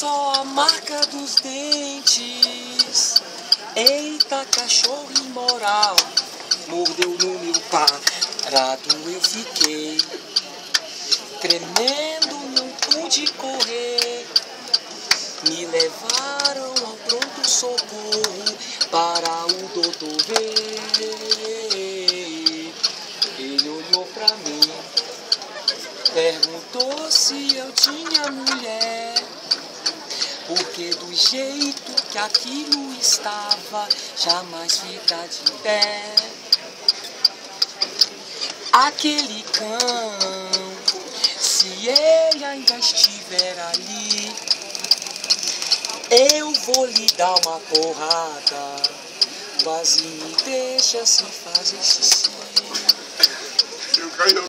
só a marca dos dentes. Eita, cachorro imoral, mordeu no meu parado, eu fiquei tremendo, não pude correr. Me levaram ao pronto-socorro para o doutor ver. Ele olhou pra mim, perguntou se eu tinha mulher, porque do jeito que aquilo estava, jamais fica de pé. Aquele cão, se ele ainda estiver ali, eu vou lhe dar uma porrada, quase me deixa sem fazer xixi.